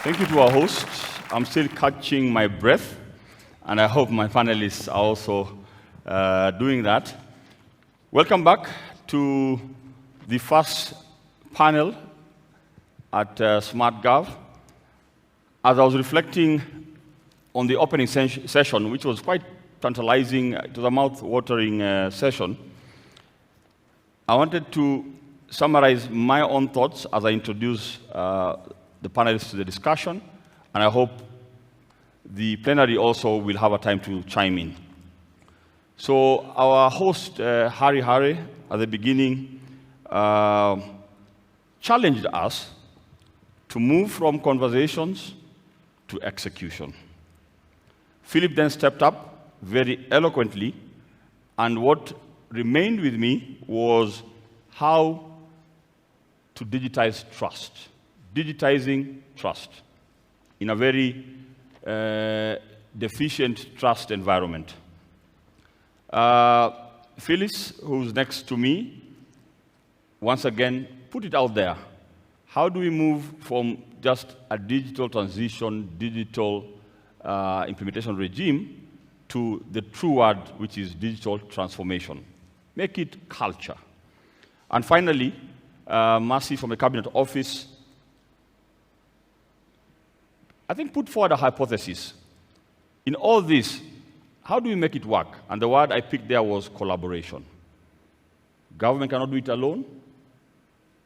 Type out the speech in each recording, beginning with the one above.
Thank you to our host. I'm still catching my breath, and I hope my panelists are also doing that. Welcome back to the first panel at SmartGov. As I was reflecting on the opening session, which was quite tantalizing, it was a mouth-watering session, I wanted to summarize my own thoughts as I introduce the panelists to the discussion, and I hope the plenary also will have a time to chime in. So our host, Hari at the beginning, challenged us to move from conversations to execution. Philip then stepped up very eloquently, and what remained with me was how to digitize trust. Digitizing trust in a very deficient trust environment. Phyllis, who's next to me, once again, put it out there. How do we move from just a digital transition, digital implementation regime to the true word, which is digital transformation? Make it culture. And finally, Mercy from the Cabinet Office, I think, put forward a hypothesis. In all this, how do we make it work? And the word I picked there was collaboration. Government cannot do it alone.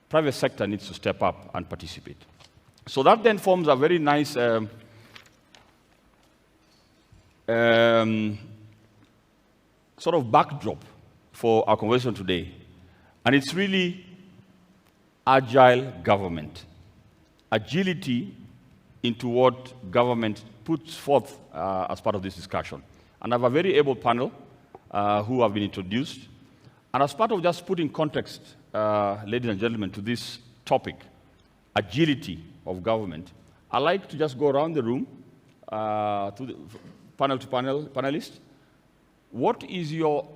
Private sector needs to step up and participate. So that then forms a very nice sort of backdrop for our conversation today. And it's really agile government. Agility into what government puts forth as part of this discussion. And I have a very able panel who have been introduced. And as part of just putting context, ladies and gentlemen, to this topic, agility of government, I'd like to just go around the room to the panelists. What is your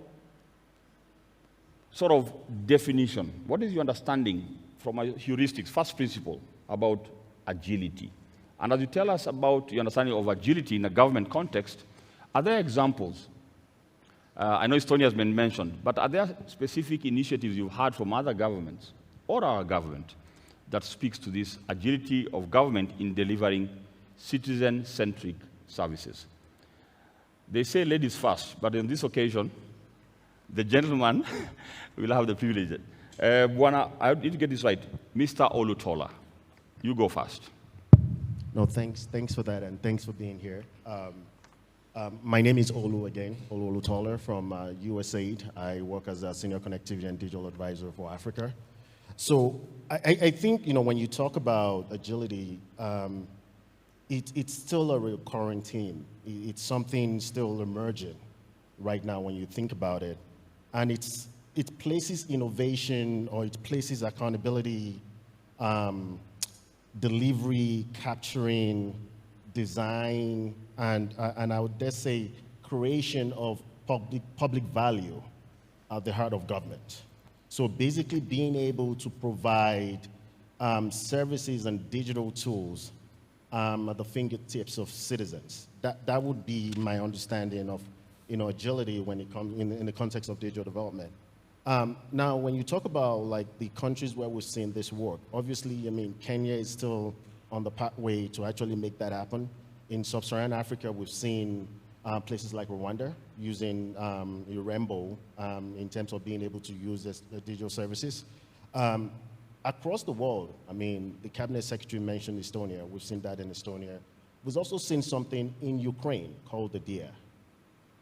sort of definition? What is your understanding from a heuristics, first principle, about agility? And as you tell us about your understanding of agility in a government context, are there examples? I know Estonia has been mentioned, but are there specific initiatives you've had from other governments or our government that speaks to this agility of government in delivering citizen-centric services? They say ladies first, but on this occasion, the gentleman will have the privilege. Buana, I need to get this right. Mr. Olutola, you go first. No, thanks for that, and thanks for being here. My name is Olu again, Olu Olutola from USAID. I work as a Senior Connectivity and Digital Advisor for Africa. So I think, when you talk about agility, it's still a recurring theme. It's something still emerging right now when you think about it. And it places innovation, or it places accountability, delivery, capturing, design, and I would dare say creation of public value at the heart of government. So basically being able to provide services and digital tools at the fingertips of citizens. That would be my understanding of agility when it comes in the context of digital development. Now, when you talk about the countries where we're seeing this work, obviously, Kenya is still on the pathway to actually make that happen. In sub-Saharan Africa, we've seen places like Rwanda using Urembo in terms of being able to use the digital services. Across the world, the Cabinet Secretary mentioned Estonia. We've seen that in Estonia. We've also seen something in Ukraine called the DIA.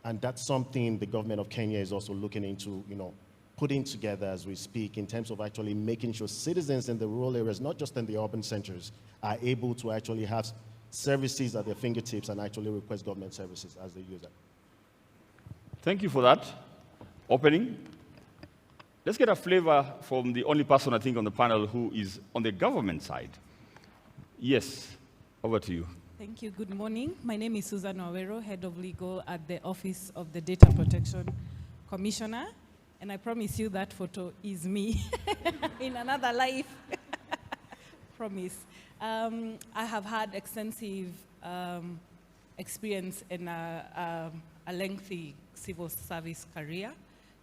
And that's something the government of Kenya is also looking into, putting together as we speak in terms of actually making sure citizens in the rural areas, not just in the urban centers, are able to actually have services at their fingertips and actually request government services as they use it. Thank you for that opening. Let's get a flavor from the only person, I think, on the panel who is on the government side. Yes, over to you. Thank you. Good morning. My name is Susan Wawero, Head of Legal at the Office of the Data Protection Commissioner. And I promise you that photo is me in another life. Promise. I have had extensive experience in a lengthy civil service career,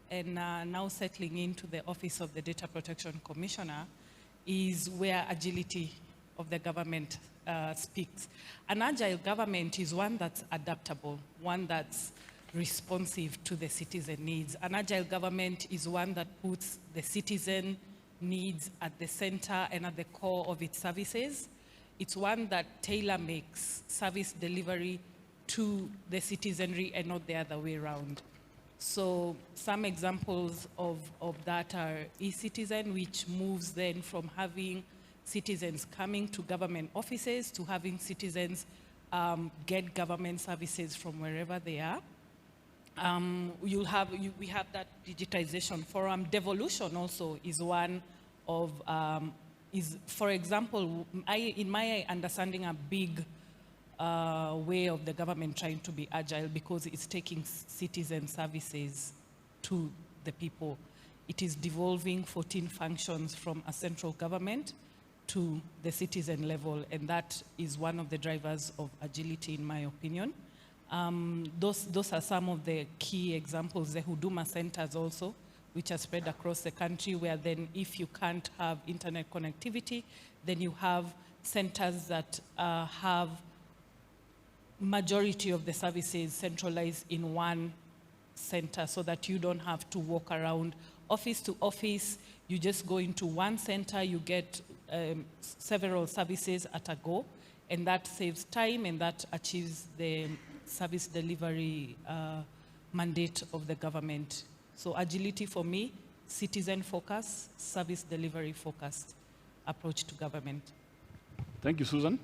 and now settling into the Office of the Data Protection Commissioner is where agility of the government speaks. An agile government is one that's adaptable, one that's responsive to the citizen needs. An agile government is one that puts the citizen needs at the center and at the core of its services. It's one that tailor-makes service delivery to the citizenry and not the other way around. So some examples of that are e-citizen, which moves then from having citizens coming to government offices to having citizens get government services from wherever they are. We have that digitization forum. Devolution also is one of, for example, in my understanding, a big way of the government trying to be agile because it's taking citizen services to the people. It is devolving 14 functions from a central government to the citizen level, and that is one of the drivers of agility, in my opinion. Those are some of the key examples. The Huduma centers also, which are spread across the country, where then if you can't have internet connectivity, then you have centers that have majority of the services centralized in one center so that you don't have to walk around office to office. You just go into one center, you get several services at a go, and that saves time and that achieves the service delivery mandate of the government. So agility for me, citizen focus, service delivery focused approach to government. Thank you, Susan.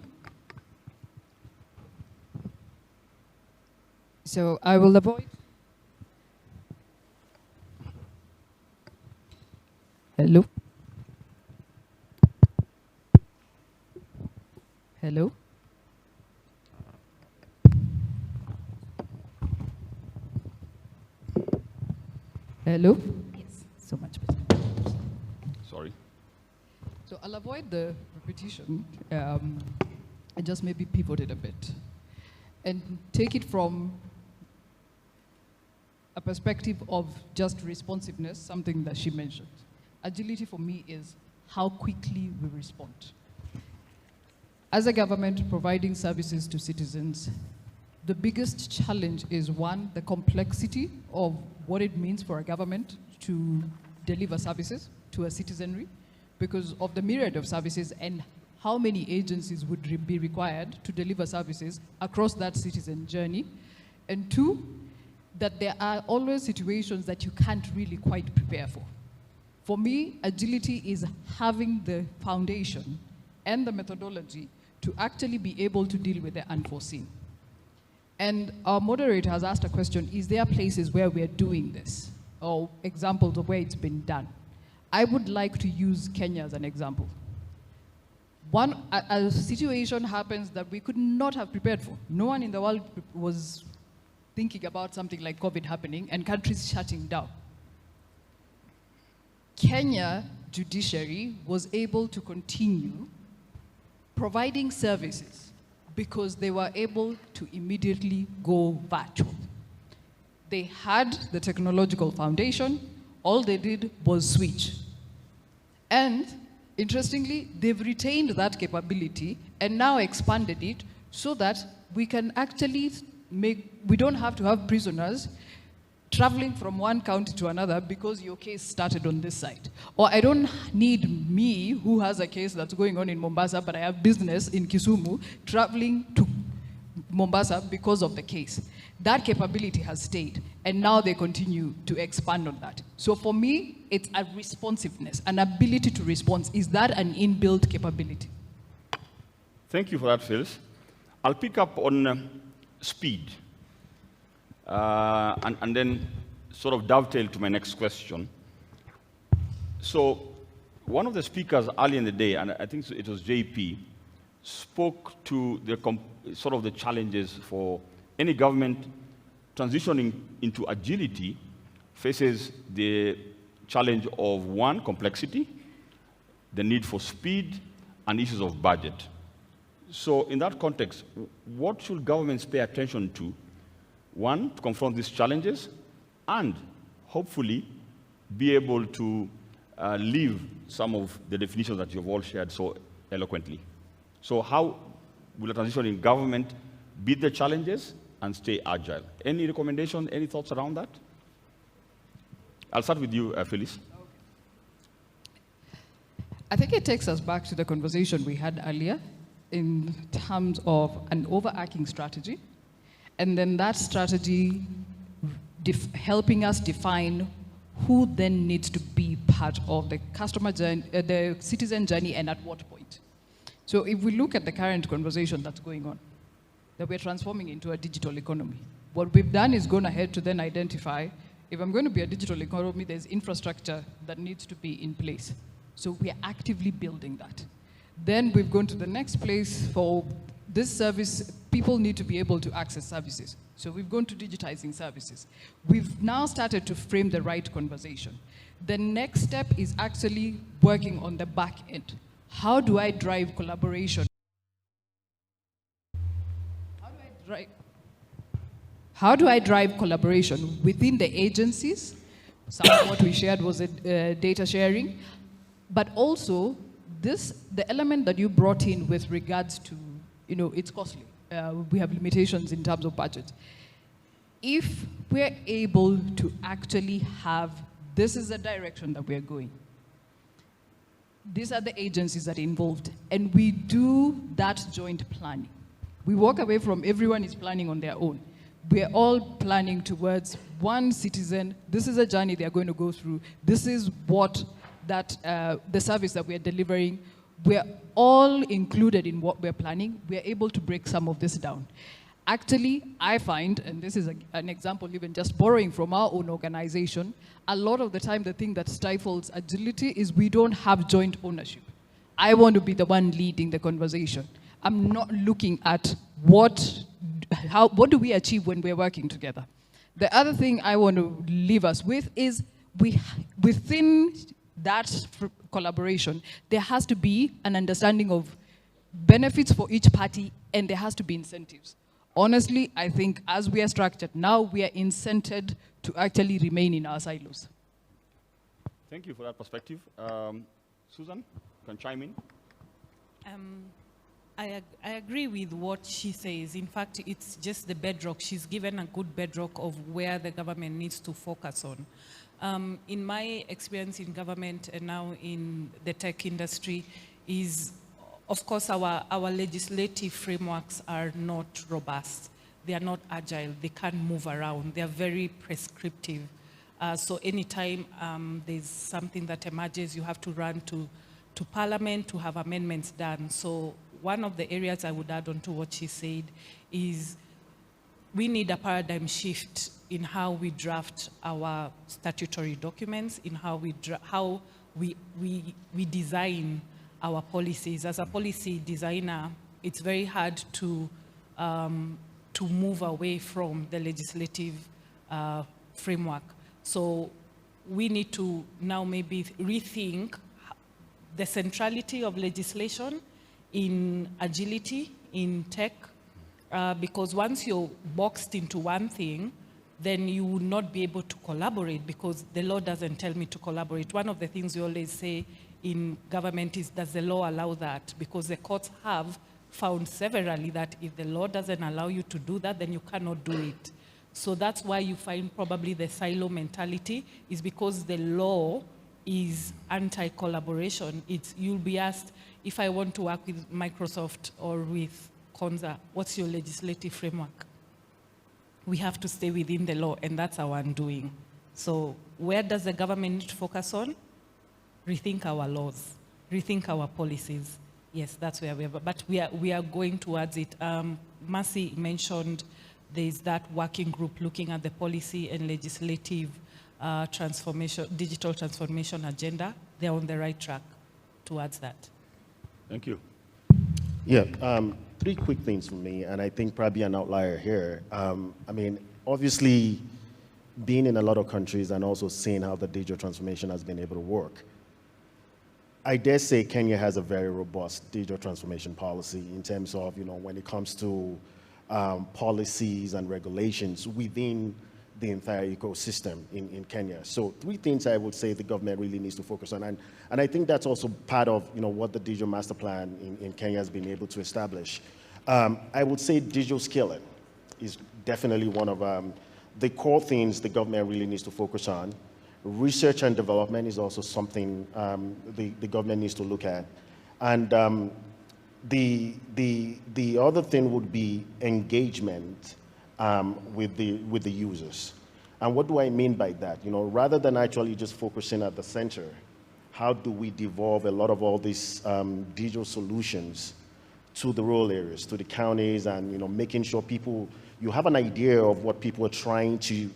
So I will avoid. Hello? Hello? Hello? Yes, so much better. Sorry. So I'll avoid the repetition and just maybe pivot it a bit and take it from a perspective of just responsiveness, something that she mentioned. Agility for me is how quickly we respond. As a government providing services to citizens, the biggest challenge is, one, the complexity of what it means for a government to deliver services to a citizenry because of the myriad of services and how many agencies would be required to deliver services across that citizen journey. And two, that there are always situations that you can't really quite prepare for. For me, agility is having the foundation and the methodology to actually be able to deal with the unforeseen. And our moderator has asked a question, is there places where we're doing this? Or examples of where it's been done? I would like to use Kenya as an example. A situation happens that we could not have prepared for. No one in the world was thinking about something like COVID happening and countries shutting down. Kenya judiciary was able to continue providing services because they were able to immediately go virtual. They had the technological foundation, all they did was switch. And interestingly, they've retained that capability and now expanded it so that we can actually we don't have to have prisoners traveling from one county to another because your case started on this side. Or I don't need me, who has a case that's going on in Mombasa, but I have business in Kisumu, traveling to Mombasa because of the case. That capability has stayed, and now they continue to expand on that. So for me, it's a responsiveness, an ability to respond. Is that an inbuilt capability? Thank you for that, Phyllis. I'll pick up on speed. And then sort of dovetail to my next question. So one of the speakers early in the day, and I think it was JP, spoke to the sort of the challenges for any government transitioning into agility faces the challenge of, one, complexity, the need for speed, and issues of budget. So in that context, what should governments pay attention to? One, to confront these challenges, and hopefully be able to live some of the definitions that you've all shared so eloquently. So how will a transition in government beat the challenges and stay agile? Any recommendation, any thoughts around that? I'll start with you, Phyllis. I think it takes us back to the conversation we had earlier in terms of an overarching strategy, and then that strategy helping us define who then needs to be part of the customer journey, the citizen journey, and at what point. So if we look at the current conversation that's going on, that we're transforming into a digital economy, what we've done is gone ahead to then identify, if I'm going to be a digital economy, there's infrastructure that needs to be in place. So we are actively building that. Then we've gone to the next place for this service. People need to be able to access services. So we've gone to digitizing services. We've now started to frame the right conversation. The next step is actually working on the back end. How do I drive collaboration? How do I drive collaboration within the agencies? Some of what we shared was data sharing. But also, the element that you brought in with regards to, it's costly. We have limitations in terms of budget. If we're able to actually have, this is the direction that we're going. These are the agencies that are involved, and we do that joint planning. We walk away from everyone is planning on their own. We're all planning towards one citizen. This is a journey they're going to go through. This is what the service that we're delivering. We're all included in what we're planning. We're able to break some of this down. Actually, I find, and this is an example even just borrowing from our own organization, a lot of the time the thing that stifles agility is we don't have joint ownership. I want to be the one leading the conversation. I'm not looking at what do we achieve when we're working together. The other thing I want to leave us with is within that collaboration, there has to be an understanding of benefits for each party, and there has to be incentives. Honestly, I think as we are structured now, we are incented to actually remain in our silos. Thank you for that perspective. Susan, you can chime in. I agree with what she says. In fact, it's just the bedrock. She's given a good bedrock of where the government needs to focus on. In my experience in government and now in the tech industry is, of course, our legislative frameworks are not robust. They are not agile. They can't move around. They are very prescriptive. So anytime there's something that emerges, you have to run to Parliament to have amendments done. So one of the areas I would add on to what she said is we need a paradigm shift in how we draft our statutory documents, in how we design our policies. As a policy designer, it's very hard to move away from the legislative framework. So we need to now maybe rethink the centrality of legislation in agility, in tech, because once you're boxed into one thing, then you will not be able to collaborate because the law doesn't tell me to collaborate. One of the things we always say in government is, does the law allow that? Because the courts have found severally that if the law doesn't allow you to do that, then you cannot do it. So that's why you find probably the silo mentality is because the law is anti-collaboration. You'll be asked, if I want to work with Microsoft or with Konza, what's your legislative framework? We have to stay within the law, and that's our undoing. So where does the government need to focus on? Rethink our laws, rethink our policies. Yes, that's where we are, but we are going towards it. Mercy mentioned there's that working group looking at the policy and legislative transformation, digital transformation agenda. They're on the right track towards that. Thank you. Yeah, three quick things from me, and I think probably an outlier here. I mean, obviously, being in a lot of countries and also seeing how the digital transformation has been able to work, I dare say Kenya has a very robust digital transformation policy in terms of, when it comes to policies and regulations within the entire ecosystem in Kenya. So 3 things I would say the government really needs to focus on. And I think that's also part of what the digital master plan in Kenya has been able to establish. I would say digital skilling is definitely one of the core things the government really needs to focus on. Research and development is also something the government needs to look at. And the other thing would be engagement with the users. And what do I mean by that? Rather than actually just focusing at the center, how do we devolve a lot of all these digital solutions to the rural areas, to the counties, and making sure you have an idea of what people are trying to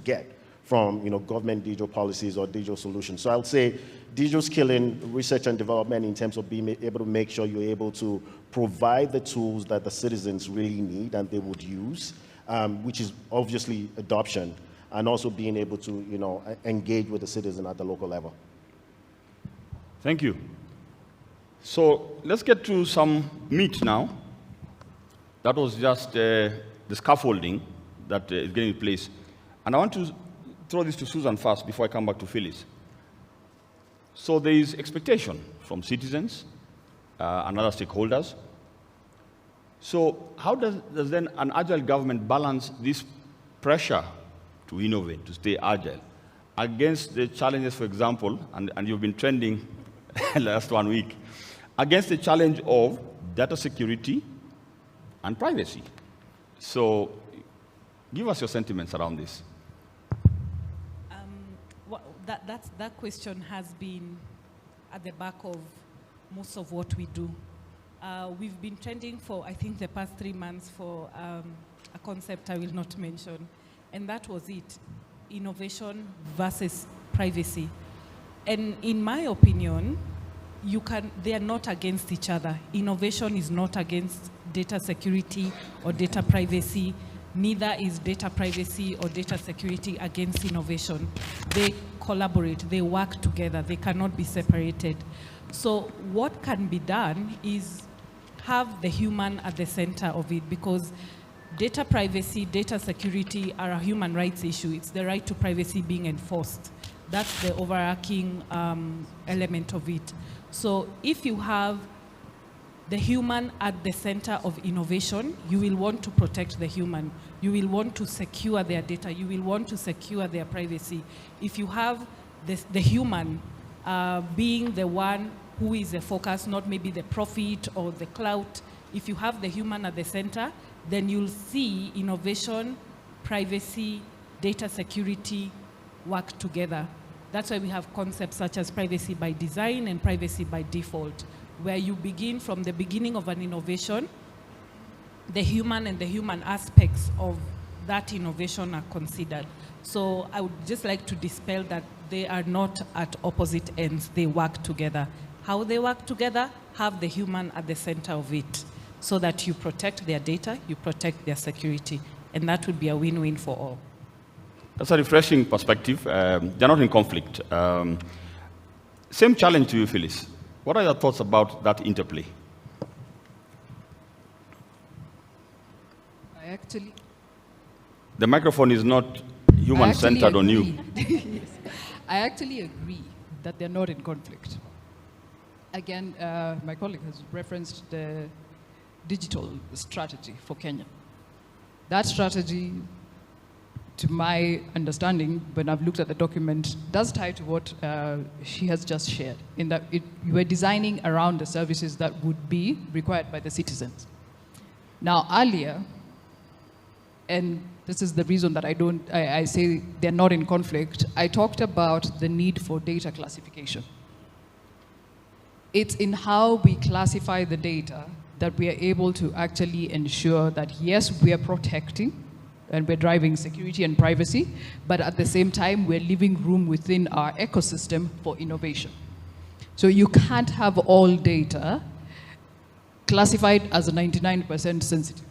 get from government digital policies or digital solutions. So I would say digital skilling, research and development in terms of being able to make sure you're able to provide the tools that the citizens really need and they would use, which is obviously adoption, and also being able to engage with the citizen at the local level. Thank you. So let's get to some meat now. That was just the scaffolding that is getting in place. And I want to throw this to Susan first before I come back to Phyllis. So there is expectation from citizens and other stakeholders. So how does then an agile government balance this pressure to innovate, to stay agile, against the challenges, for example, and you've been trending last 1 week, against the challenge of data security and privacy? So give us your sentiments around this. That question has been at the back of most of what we do. We've been trending for, I think, the past 3 months for a concept I will not mention, and that was it: innovation versus privacy. And in my opinion, they are not against each other. Innovation is not against data security or data privacy. Neither is data privacy or data security against innovation. They collaborate, they work together, they cannot be separated. So what can be done is have the human at the center of it, because data privacy, data security are a human rights issue. It's the right to privacy being enforced. That's the overarching element of it. So if you have the human at the center of innovation, you will want to protect the human. You will want to secure their data. You will want to secure their privacy. If you have the human being the one who is the focus, not maybe the profit or the clout, if you have the human at the center, then you'll see innovation, privacy, data security work together. That's why we have concepts such as privacy by design and privacy by default, where you begin from the beginning of an innovation, the human and the human aspects of that innovation are considered. So I would just like to dispel that they are not at opposite ends, they work together. How they work together? Have the human at the center of it, so that you protect their data, you protect their security, and that would be a win-win for all. That's a refreshing perspective. They're not in conflict. Same challenge to you, Phyllis. What are your thoughts about that interplay? The microphone is not human-centered on you. Yes. I actually agree that they're not in conflict. Again, my colleague has referenced the digital strategy for Kenya. That strategy, to my understanding, when I've looked at the document, does tie to what she has just shared, in that you were designing around the services that would be required by the citizens. Now, earlier, and this is the reason that I say they're not in conflict, I talked about the need for data classification. It's in how we classify the data that we are able to actually ensure that, yes, we are protecting and we're driving security and privacy, but at the same time, we're leaving room within our ecosystem for innovation. So you can't have all data classified as 99% sensitive.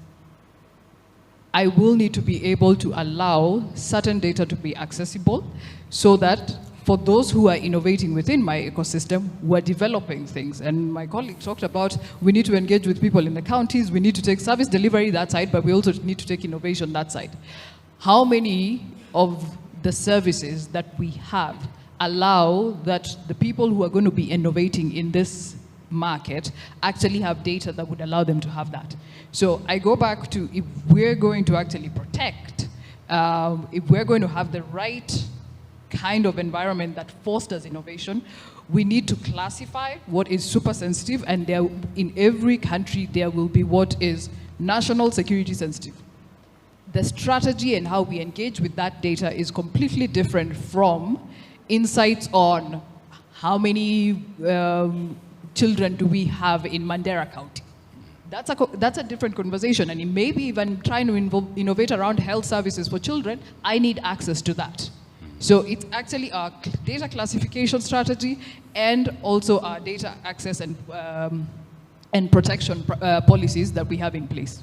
I will need to be able to allow certain data to be accessible so that for those who are innovating within my ecosystem, we're developing things. And my colleague talked about we need to engage with people in the counties, we need to take service delivery that side, but we also need to take innovation that side. How many of the services that we have allow that the people who are going to be innovating in this market actually have data that would allow them to have that? So I go back to, if we're going to actually protect, if we're going to have the right kind of environment that fosters innovation, we need to classify what is super sensitive, and there, in every country there will be what is national security sensitive. The strategy and how we engage with that data is completely different from insights on how many children do we have in Mandera County. That's a different conversation, and maybe even trying to innovate around health services for children, I need access to that. So it's actually our data classification strategy and also our data access and protection policies that we have in place.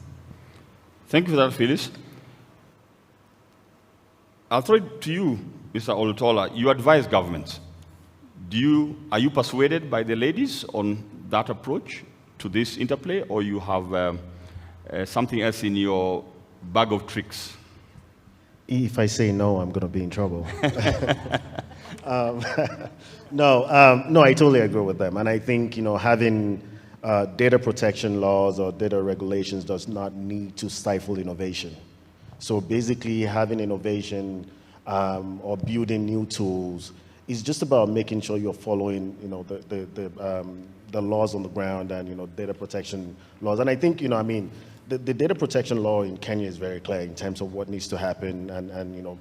Thank you for that, Phyllis. I'll throw it to you, Mr. Olutola. You advise governments. Are you persuaded by the ladies on that approach to this interplay, or you have something else in your bag of tricks? If I say no, I'm going to be in trouble. No, I totally agree with them. And I think, having data protection laws or data regulations does not need to stifle innovation. So basically, having innovation or building new tools is just about making sure you're following, the laws on the ground and, data protection laws. And I think, the data protection law in Kenya is very clear in terms of what needs to happen and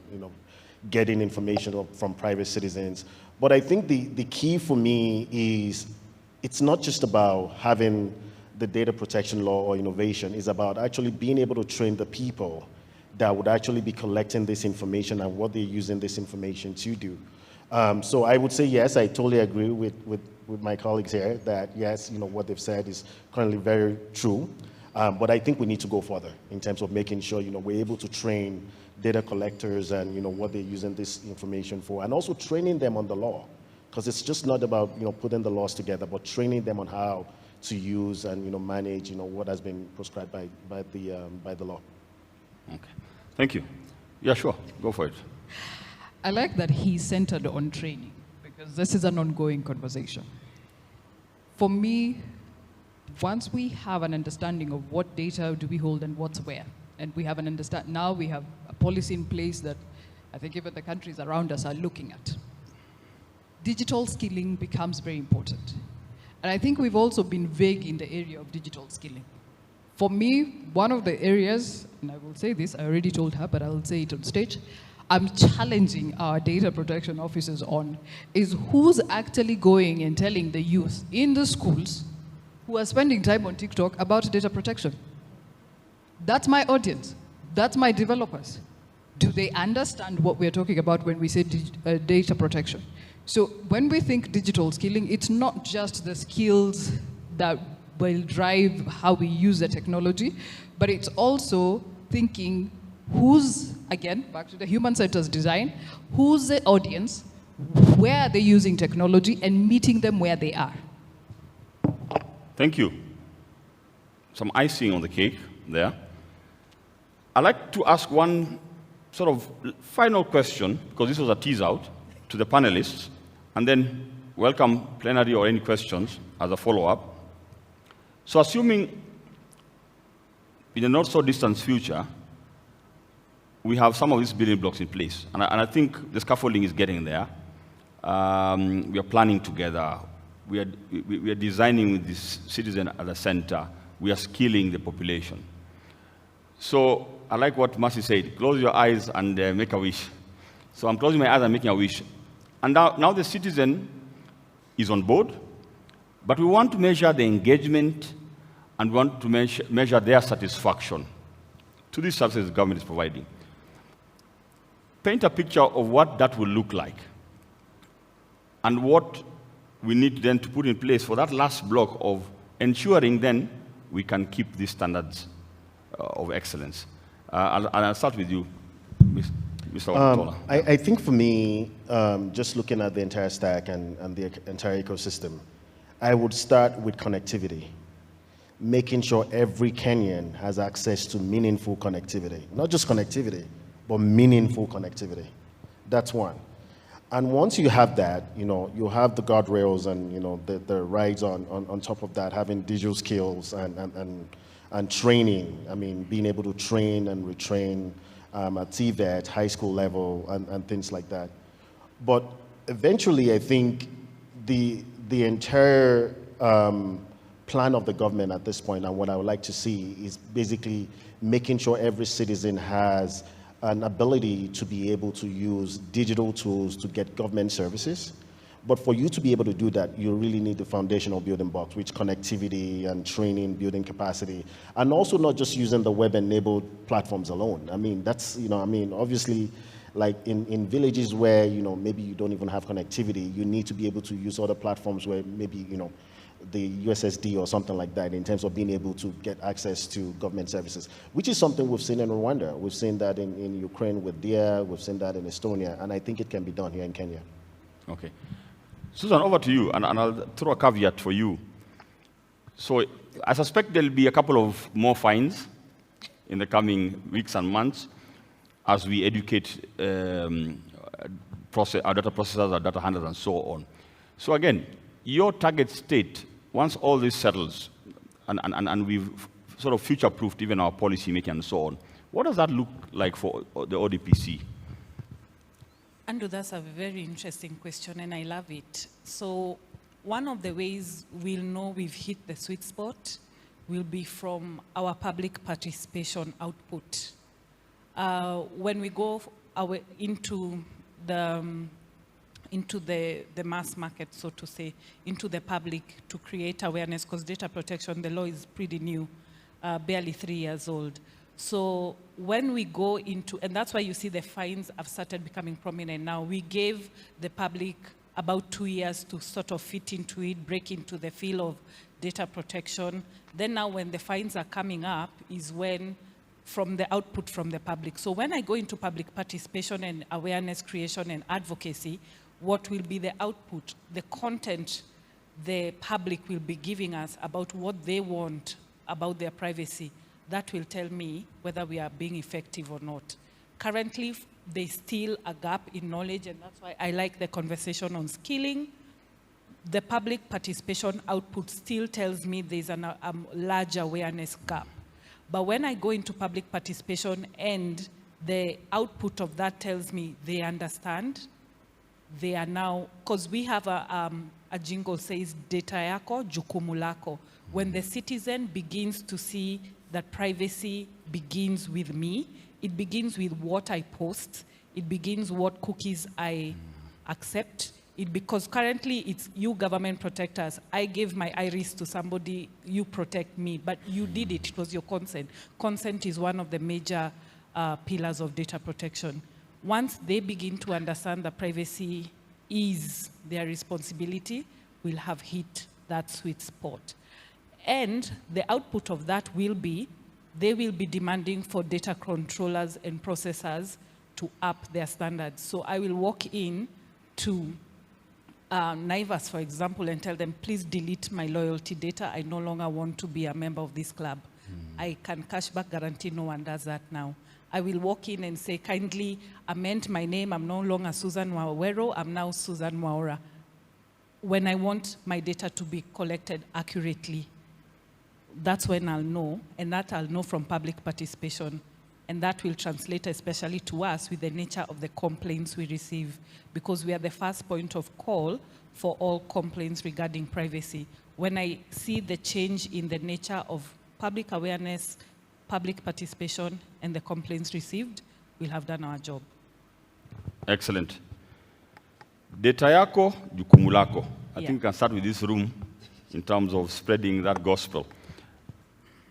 getting information from private citizens. But I think the key for me is it's not just about having the data protection law or innovation. It's about actually being able to train the people that would actually be collecting this information and what they're using this information to do. So I would say yes, I totally agree with my colleagues here that yes, what they've said is currently very true. But I think we need to go further in terms of making sure, we're able to train data collectors and, what they're using this information for, and also training them on the law. Because it's just not about, putting the laws together, but training them on how to use and, manage, what has been prescribed by the law. Okay. Thank you. Yeah, sure. Go for it. I like that he's centered on training, because this is an ongoing conversation. For me, once we have an understanding of what data do we hold and what's where, and we have now we have a policy in place that I think even the countries around us are looking at. Digital skilling becomes very important. And I think we've also been vague in the area of digital skilling. For me, one of the areas, and I will say this, I already told her, but I'll say it on stage, I'm challenging our data protection officers on is who's actually going and telling the youth in the schools who are spending time on TikTok about data protection. That's my audience. That's my developers. Do they understand what we're talking about when we say data protection? So when we think digital skilling, it's not just the skills that will drive how we use the technology, but it's also thinking who's, again, back to the human-centered design, who's the audience, where are they using technology, and meeting them where they are. Thank you. Some icing on the cake there. I'd like to ask one sort of final question, because this was a tease out, to the panelists, and then welcome plenary or any questions as a follow-up. So assuming in a not-so-distant future, we have some of these building blocks in place, and I think the scaffolding is getting there. We are planning together. We are designing with this citizen at the center. We are skilling the population. So I like what Mercy said, close your eyes and make a wish. So I'm closing my eyes and making a wish. And now the citizen is on board, but we want to measure the engagement and we want to measure their satisfaction to these services the government is providing. Paint a picture of what that will look like and what we need then to put in place for that last block of ensuring then we can keep these standards of excellence. I'll start with you, Mr. Watola. I think for me, just looking at the entire stack and the entire ecosystem, I would start with connectivity, making sure every Kenyan has access to meaningful connectivity. Not just connectivity, but meaningful connectivity. That's one. And once you have that, you have the guardrails and the rights on top of that, having digital skills and training. I mean, being able to train and retrain at TVET, high school level, and things like that. But eventually, I think the entire plan of the government at this point, and what I would like to see, is basically making sure every citizen has an ability to be able to use digital tools to get government services. But for you to be able to do that, you really need the foundational building blocks, which connectivity and training, building capacity, and also not just using the web-enabled platforms alone. I mean, that's, obviously, like in villages where, maybe you don't even have connectivity, you need to be able to use other platforms where maybe, the USSD or something like that in terms of being able to get access to government services, which is something we've seen in Rwanda. We've seen that in Ukraine with DIA, we've seen that in Estonia, and I think it can be done here in Kenya. Okay. Susan, over to you, and I'll throw a caveat for you. So I suspect there'll be a couple of more fines in the coming weeks and months as we educate our data processors, our data handlers, and so on. So again, your target state, once all this settles, and we've sort of future-proofed even our policy making and so on, what does that look like for the ODPC? Andrew, that's a very interesting question, and I love it. So one of the ways we'll know we've hit the sweet spot will be from our public participation output. When we go into the mass market, so to say, into the public to create awareness, because data protection, the law is pretty new, barely 3 years old. So when we go into, and that's why you see the fines have started becoming prominent now. We gave the public about 2 years to sort of fit into it, break into the field of data protection. Then now when the fines are coming up is when, from the output from the public. So when I go into public participation and awareness creation and advocacy, what will be the output, the content the public will be giving us about what they want about their privacy. That will tell me whether we are being effective or not. Currently, there's still a gap in knowledge, and that's why I like the conversation on skilling. The public participation output still tells me there's a large awareness gap. But when I go into public participation and the output of that tells me they understand, they are now, because we have a jingle says, data yako, jukumu lako. When the citizen begins to see that privacy begins with me, it begins with what I post, it begins what cookies I accept, because currently it's you government protectors. I gave my iris to somebody, you protect me, but you did it, it was your consent. Consent is one of the major pillars of data protection. Once they begin to understand that privacy is their responsibility, we'll have hit that sweet spot. And the output of that will be, they will be demanding for data controllers and processors to up their standards. So I will walk in to Naivas, for example, and tell them, please delete my loyalty data. I no longer want to be a member of this club. I can cashback guarantee, no one does that now. I will walk in and say, kindly amend my name. I'm no longer Susan Wawero, I'm now Susan Waora. When I want my data to be collected accurately, that's when I'll know, and that I'll know from public participation. And that will translate especially to us with the nature of the complaints we receive, because we are the first point of call for all complaints regarding privacy. When I see the change in the nature of public awareness, public participation, and the complaints received, we'll have done our job. Excellent. Data yako, jukumu lako. I think we can start with this room in terms of spreading that gospel.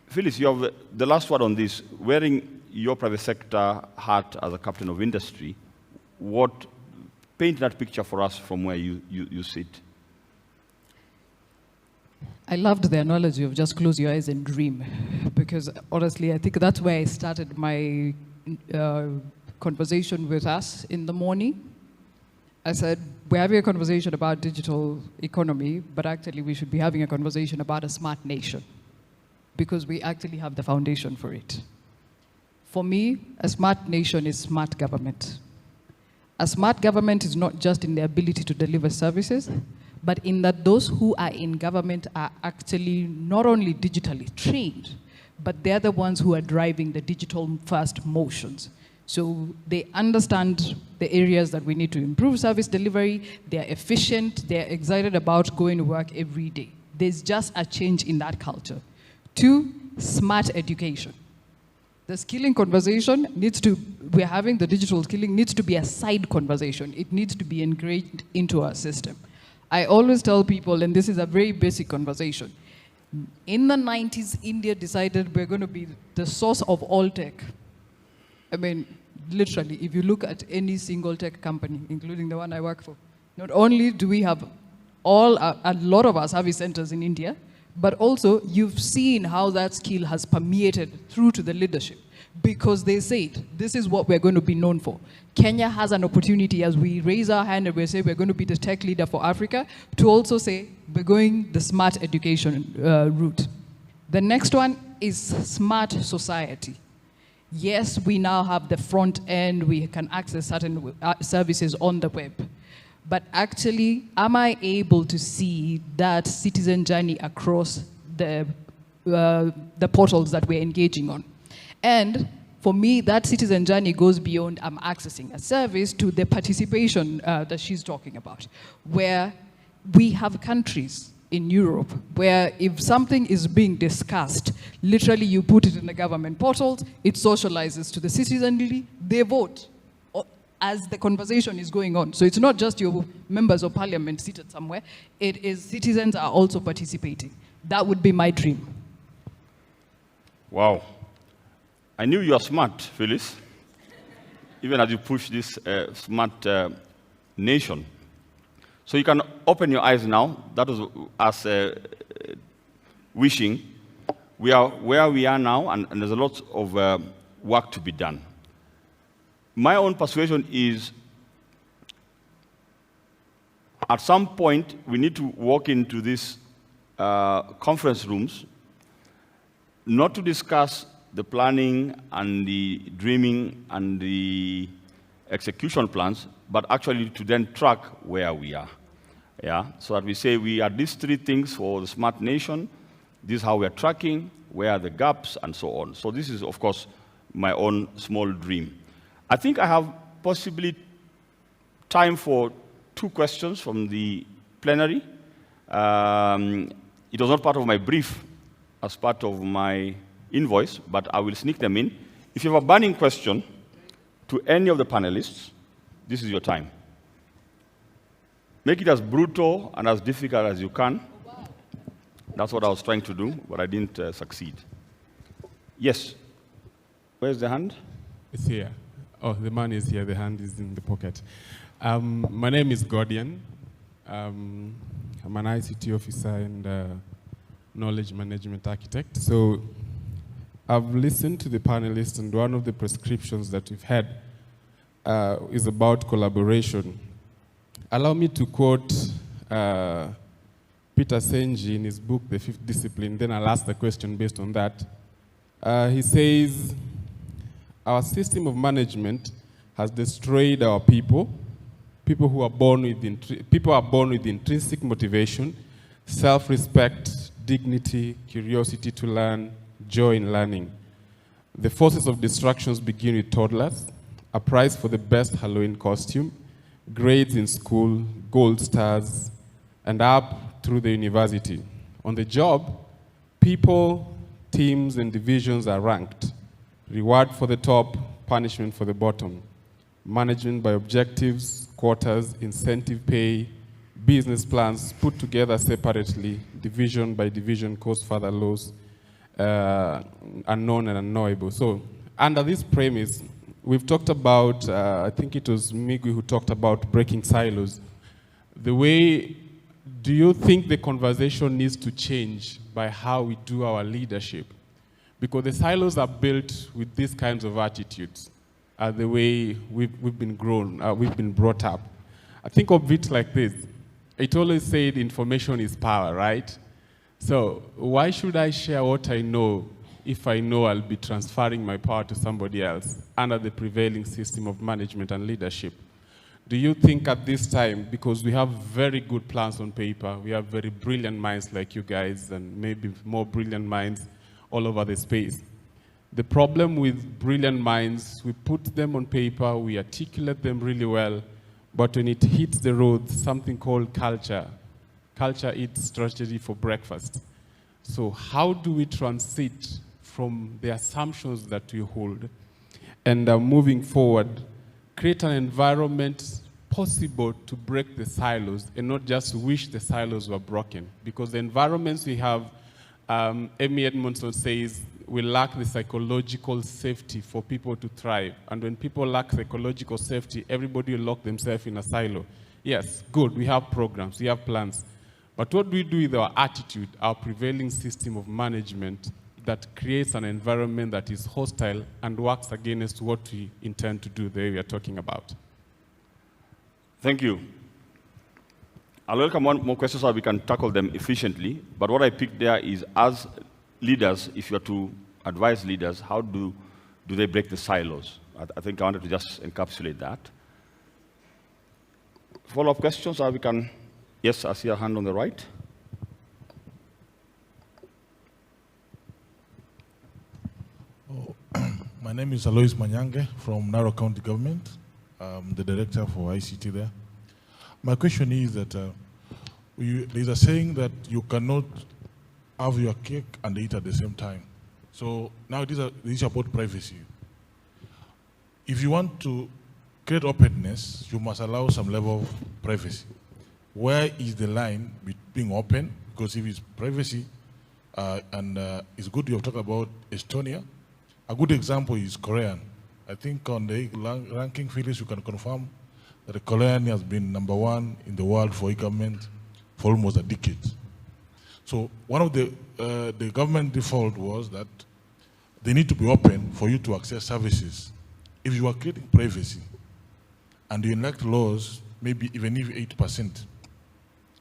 Phyllis, you have the last word on this. Wearing your private sector hat as a captain of industry, paint that picture for us from where you sit. I loved the analogy of just close your eyes and dream, because honestly, I think that's where I started my conversation with us in the morning. I said, we're having a conversation about digital economy, but actually we should be having a conversation about a smart nation, because we actually have the foundation for it. For me, a smart nation is smart government. A smart government is not just in the ability to deliver services, but in that those who are in government are actually not only digitally trained, but they're the ones who are driving the digital first motions. So they understand the areas that we need to improve service delivery, they're efficient, they're excited about going to work every day. There's just a change in that culture. 2, smart education. The skilling conversation we're having the digital skilling needs to be a side conversation. It needs to be ingrained into our system. I always tell people, and this is a very basic conversation, in the 90s, India decided we're going to be the source of all tech. I mean, literally, if you look at any single tech company, including the one I work for, not only do we have a lot of our service centers in India, but also you've seen how that skill has permeated through to the leadership, because they said, this is what we're going to be known for. Kenya has an opportunity, as we raise our hand and we say we're going to be the tech leader for Africa, to also say we're going the smart education route. The next one is smart society. Yes, we now have the front end, we can access certain services on the web. But actually, am I able to see that citizen journey across the portals that we're engaging on? And for me, that citizen journey goes beyond I'm accessing a service to the participation that she's talking about, where we have countries in Europe where if something is being discussed, literally you put it in the government portals, it socializes to the citizenry, they vote as the conversation is going on. So it's not just your members of parliament seated somewhere, it is citizens are also participating. That would be my dream. Wow. I knew you are smart, Phyllis, even as you push this smart nation. So you can open your eyes now. That was us wishing. We are where we are now, and there's a lot of work to be done. My own persuasion is, at some point, we need to walk into these conference rooms, not to discuss the planning and the dreaming and the execution plans, but actually to then track where we are. Yeah? So that we say we are these 3 things for the smart nation, this is how we are tracking, where are the gaps, and so on. So this is, of course, my own small dream. I think I have possibly time for 2 questions from the plenary. It was not part of my brief as part of my invoice, but I will sneak them in. If you have a burning question to any of the panelists, this is your time. Make it as brutal and as difficult as you can. That's what I was trying to do, but I didn't succeed. Yes. Where's the hand? It's here. Oh, the man is here. The hand is in the pocket. My name is Gordian. I'm an ICT officer and knowledge management architect. So I've listened to the panelists, and one of the prescriptions that we've had is about collaboration. Allow me to quote Peter Senji in his book, The Fifth Discipline, then I'll ask the question based on that. He says, our system of management has destroyed our people. People are born with intrinsic motivation, self-respect, dignity, curiosity to learn, joy in learning. The forces of destruction begin with toddlers, a prize for the best Halloween costume, grades in school, gold stars, and up through the university. On the job, people, teams, and divisions are ranked. Reward for the top, punishment for the bottom. Management by objectives, quotas, incentive pay, business plans put together separately, division by division, cause further loss, unknown and unknowable. So under this premise, we've talked about, I think it was Migui who talked about breaking silos. Do you think the conversation needs to change by how we do our leadership? Because the silos are built with these kinds of attitudes. the way we've been brought up. I think of it like this. It always said information is power, right? So why should I share what I know if I know I'll be transferring my power to somebody else under the prevailing system of management and leadership? Do you think at this time, because we have very good plans on paper, we have very brilliant minds like you guys and maybe more brilliant minds all over the space. The problem with brilliant minds, we put them on paper, we articulate them really well, but when it hits the road, something called culture eats strategy for breakfast. So how do we transit from the assumptions that we hold and moving forward, create an environment possible to break the silos and not just wish the silos were broken? Because the environments we have, Amy Edmondson says, we lack the psychological safety for people to thrive. And when people lack psychological safety, everybody will lock themselves in a silo. Yes, good, we have programs, we have plans. But what do we do with our attitude, our prevailing system of management that creates an environment that is hostile and works against what we intend to do, the way we are talking about? Thank you. I'll welcome one more question so we can tackle them efficiently. But what I picked there is, as leaders, if you are to advise leaders, how do they break the silos? I think I wanted to just encapsulate that. Follow-up questions, or we can... Yes, I see a hand on the right. My name is Alois Manyange from Narrow County Government. I'm the director for ICT there. My question is that there's a saying that you cannot have your cake and eat at the same time. So now this is about privacy. If you want to create openness, you must allow some level of privacy. Where is the line being open? Because if it's privacy, and it's good you have talked about Estonia. A good example is Korean. I think on the ranking Phyllis, you can confirm that the Korean has been #1 in the world for e-government for almost a decade. So one of the government default was that they need to be open for you to access services. If you are creating privacy and you enact laws, maybe even if 8%,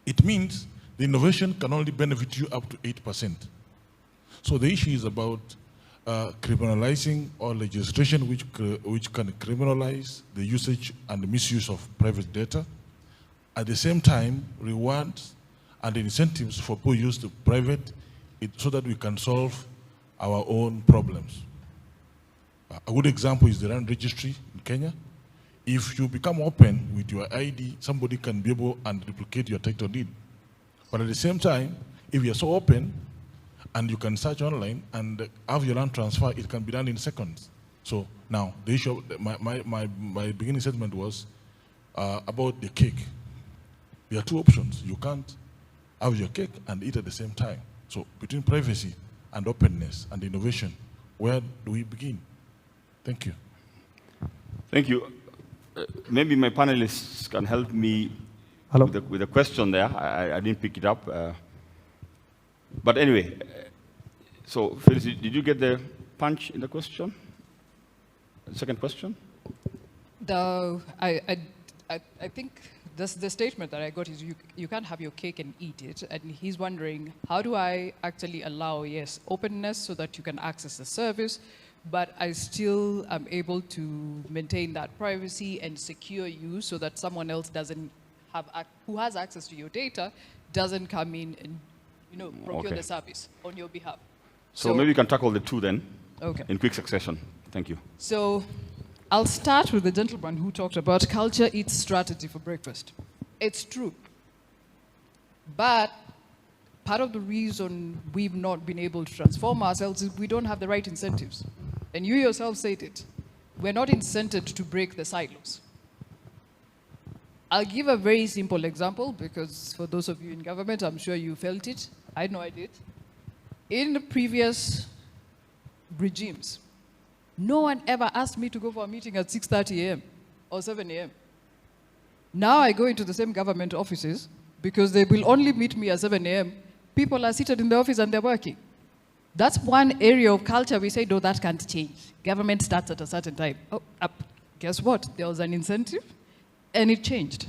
it means the innovation can only benefit you up to 8%. So the issue is about criminalizing or legislation which can criminalize the usage and the misuse of private data. At the same time, rewards and incentives for poor use to private so that we can solve our own problems. A good example is the land registry in Kenya. If you become open with your ID, somebody can be able and duplicate your title deed. But at the same time, if you're so open and you can search online and have your land transfer, it can be done in seconds. So now, the issue, my beginning statement was about the cake. There are two options. You can't have your cake and eat at the same time. So between privacy and openness and innovation, where do we begin? Thank you. Thank you. Maybe my panelists can help me with a question there. I didn't pick it up. But anyway, so Phyllis, did you get the punch in the question? The second question? I think the statement that I got is you can't have your cake and eat it. And he's wondering, how do I actually allow, yes, openness so that you can access the service, but I still am able to maintain that privacy and secure you so that someone else doesn't have, who has access to your data, doesn't come in and procure the service on your behalf. So maybe you can tackle the two then, in quick succession. Thank you. So I'll start with the gentleman who talked about culture eats strategy for breakfast. It's true. But part of the reason we've not been able to transform ourselves is we don't have the right incentives. And you yourself said it. We're not incented to break the silos. I'll give a very simple example because for those of you in government, I'm sure you felt it. I know I did. In the previous regimes, no one ever asked me to go for a meeting at 6:30 a.m. or 7 a.m. Now I go into the same government offices because they will only meet me at 7 a.m. People are seated in the office and they're working. That's one area of culture we say, no, that can't change. Government starts at a certain time. Oh, Guess what? There was an incentive, and it changed.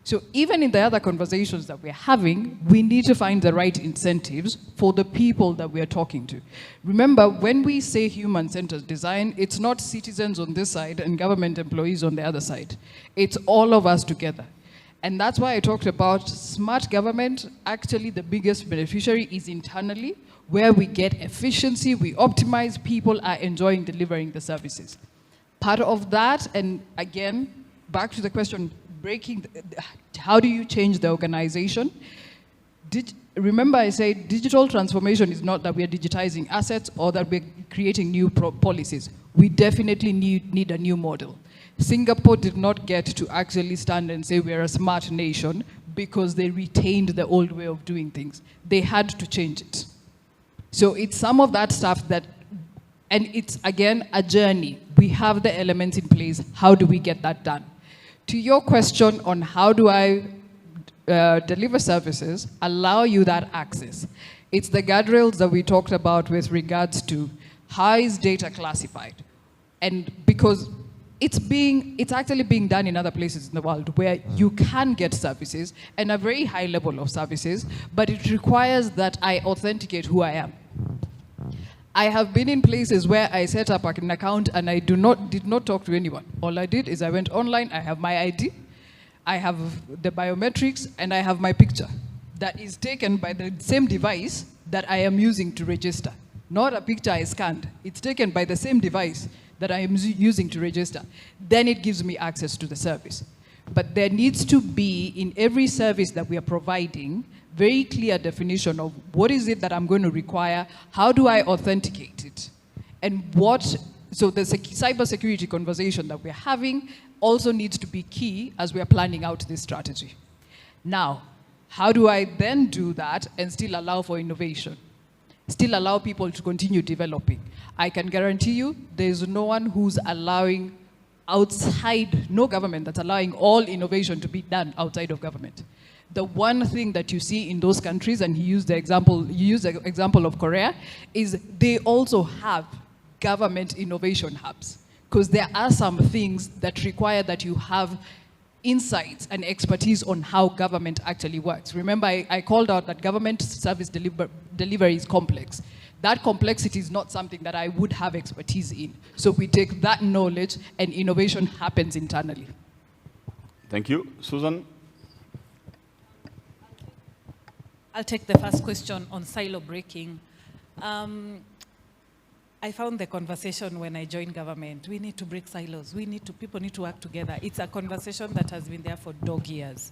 So even in the other conversations that we're having, we need to find the right incentives for the people that we're talking to. Remember, when we say human-centered design, it's not citizens on this side and government employees on the other side. It's all of us together. And that's why I talked about smart government. Actually, the biggest beneficiary is internally, where we get efficiency, we optimize, people are enjoying delivering the services. Part of that, and again, back to the question, how do you change the organization? Remember I said digital transformation is not that we're digitizing assets or that we're creating new policies. We definitely need a new model. Singapore did not get to actually stand and say we're a smart nation because they retained the old way of doing things. They had to change it. So it's some of that stuff that, and it's again a journey. We have the elements in place. How do we get that done? To your question on how do I deliver services, allow you that access. It's the guardrails that we talked about with regards to how is data classified. And because it's actually being done in other places in the world where you can get services and a very high level of services, but it requires that I authenticate who I am. I have been in places where I set up an account and I did not talk to anyone. All I did is I went online, I have my ID, I have the biometrics, and I have my picture that is taken by the same device that I am using to register. Not a picture I scanned. It's taken by the same device that I am using to register. Then it gives me access to the service. But there needs to be, in every service that we are providing, very clear definition of what is it that I'm going to require, how do I authenticate it, and so the cybersecurity conversation that we're having also needs to be key as we're planning out this strategy. Now, how do I then do that and still allow for innovation? Still allow people to continue developing? I can guarantee you there's no one who's allowing outside, no government that's allowing all innovation to be done outside of government. The one thing that you see in those countries, and you used the example of Korea, is they also have government innovation hubs. Because there are some things that require that you have insights and expertise on how government actually works. Remember, I called out that government service delivery is complex. That complexity is not something that I would have expertise in. So we take that knowledge and innovation happens internally. Thank you. Susan? I'll take the first question on silo breaking. I found the conversation when I joined government. We need to break silos. People need to work together. It's a conversation that has been there for dog years.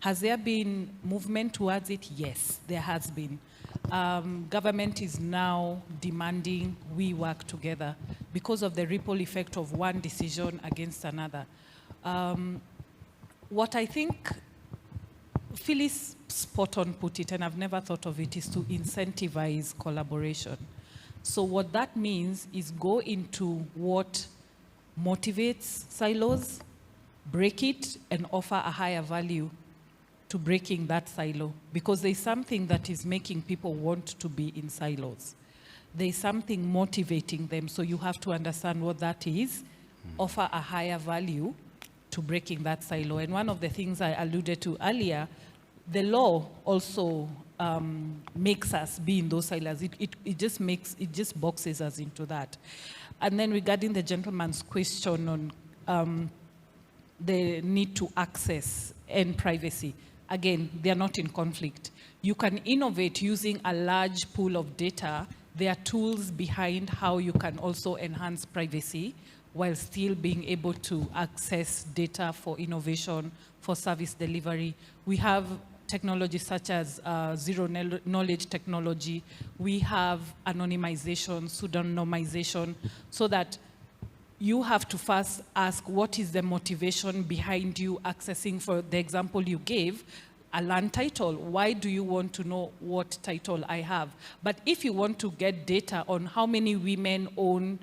Has there been movement towards it? Yes, there has been. Government is now demanding we work together because of the ripple effect of one decision against another. What I think Phyllis spot on put it, and I've never thought of it, is to incentivize collaboration. So what that means is go into what motivates silos, break it, and offer a higher value to breaking that silo. Because there's something that is making people want to be in silos. There's something motivating them, so you have to understand what that is, offer a higher value to breaking that silo. And one of the things I alluded to earlier, the law also makes us be in those silos. It just boxes us into that. And then regarding the gentleman's question on the need to access and privacy, again, they are not in conflict. You can innovate using a large pool of data. There are tools behind how you can also enhance privacy while still being able to access data for innovation, for service delivery. We have technologies such as zero-knowledge technology. We have anonymization, pseudonymization, so that you have to first ask what is the motivation behind you accessing, for the example you gave, a land title. Why do you want to know what title I have? But if you want to get data on how many women own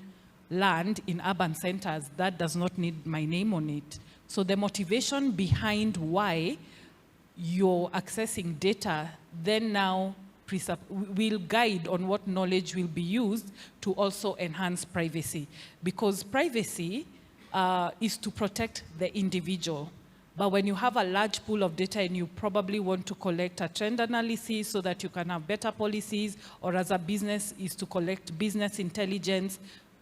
land in urban centers, that does not need my name on it. So the motivation behind why you're accessing data then now will guide on what knowledge will be used to also enhance privacy. Because privacy, is to protect the individual. But when you have a large pool of data and you probably want to collect a trend analysis so that you can have better policies, or as a business is to collect business intelligence,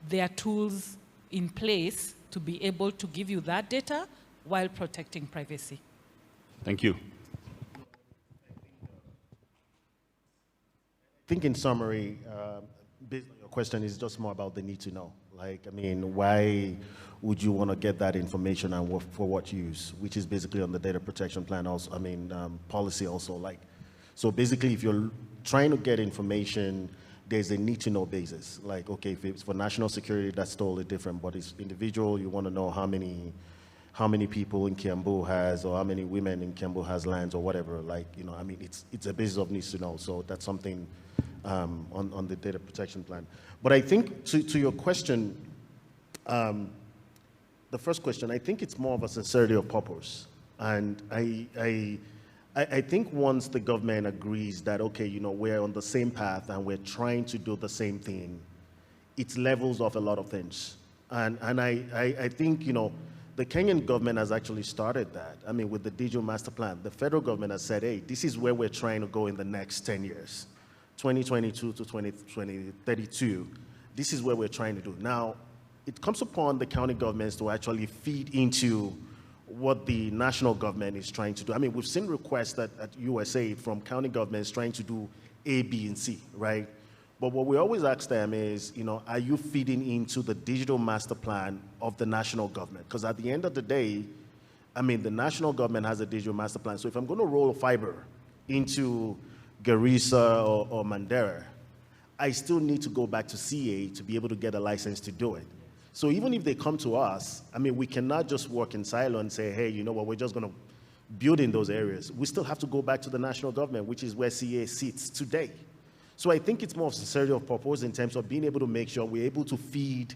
there are tools in place to be able to give you that data while protecting privacy. Thank you. I think in summary, based on your question, is just more about the need to know. Like, I mean, why would you want to get that information and for what use, which is basically on the data protection plan also, I mean, policy also. Like, so basically, if you're trying to get information, there's a need to know basis. Like, okay, if it's for national security, that's totally different, but it's individual, you want to know how many people in Kiambu has, or how many women in Kiambu has lands or whatever. Like, you know, I mean, it's a basis of needs to know. So that's something on the data protection plan. But I think to your question, the first question, I think it's more of a sincerity of purpose. And I think once the government agrees that, okay, you know, we're on the same path and we're trying to do the same thing, it levels off a lot of things. And I think, you know, the Kenyan government has actually started that. I mean, with the digital master plan, the federal government has said, hey, this is where we're trying to go in the next 10 years, 2022 to 2032. This is where we're trying to do. Now, it comes upon the county governments to actually feed into what the national government is trying to do. I mean, we've seen requests at USA from county governments trying to do A, B, and C, right? But what we always ask them is, you know, are you feeding into the digital master plan of the national government? Because at the end of the day, I mean, the national government has a digital master plan. So if I'm going to roll fiber into Garissa or Mandera, I still need to go back to CA to be able to get a license to do it. So even if they come to us, I mean, we cannot just work in silo and say, hey, you know what, we're just going to build in those areas. We still have to go back to the national government, which is where CA sits today. So I think it's more of sincerity of purpose in terms of being able to make sure we're able to feed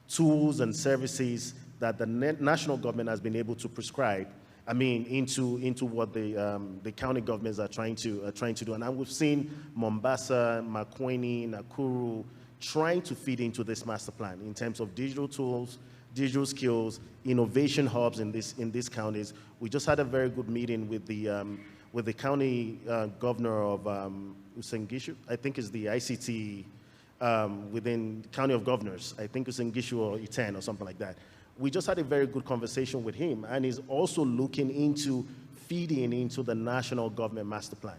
tools and services that the national government has been able to prescribe, I mean, into what the county governments are trying to do. And we've seen Mombasa, Makueni, Nakuru trying to feed into this master plan in terms of digital tools, digital skills, innovation hubs in these counties. We just had a very good meeting with the county governor of Usengishu. I think is the ICT within County of Governors. I think Usengishu or Iten or something like that. We just had a very good conversation with him, and he's also looking into feeding into the national government master plan,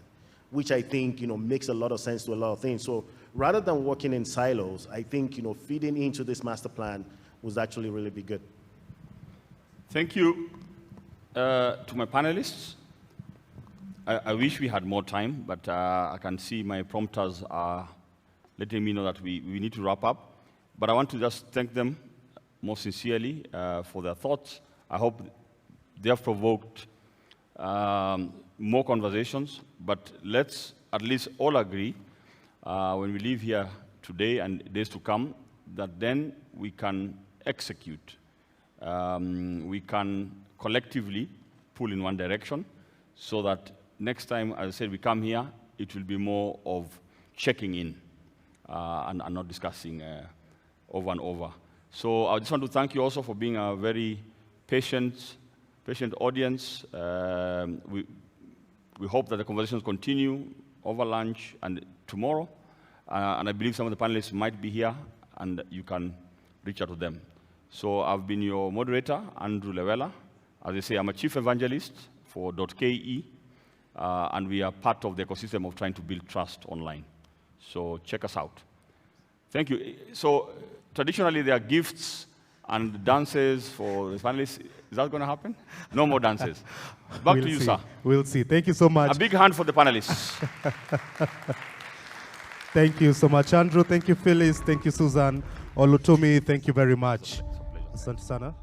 which I think, you know, makes a lot of sense to a lot of things. So rather than working in silos, I think, you know, feeding into this master plan was actually really be good. Thank you to my panelists. I wish we had more time, but I can see my prompters are letting me know that we need to wrap up. But I want to just thank them most sincerely for their thoughts. I hope they have provoked more conversations, but let's at least all agree when we leave here today and days to come that then we can execute. We can collectively pull in one direction so that next time, as I said, we come here, it will be more of checking in and not discussing over and over. So I just want to thank you also for being a very patient audience. We hope that the conversations continue over lunch and tomorrow. And I believe some of the panelists might be here, and you can reach out to them. So I've been your moderator, Andrew Lewela. As I say, I'm a chief evangelist for .ke. And we are part of the ecosystem of trying to build trust online. So check us out. Thank you. So traditionally, there are gifts and dances for the panelists. Is that going to happen? No more dances. Back to you, sir. We'll see. Thank you so much. A big hand for the panelists. Thank you so much, Andrew. Thank you, Phyllis. Thank you, Susan. Olutomi, thank you very much. Asante sana.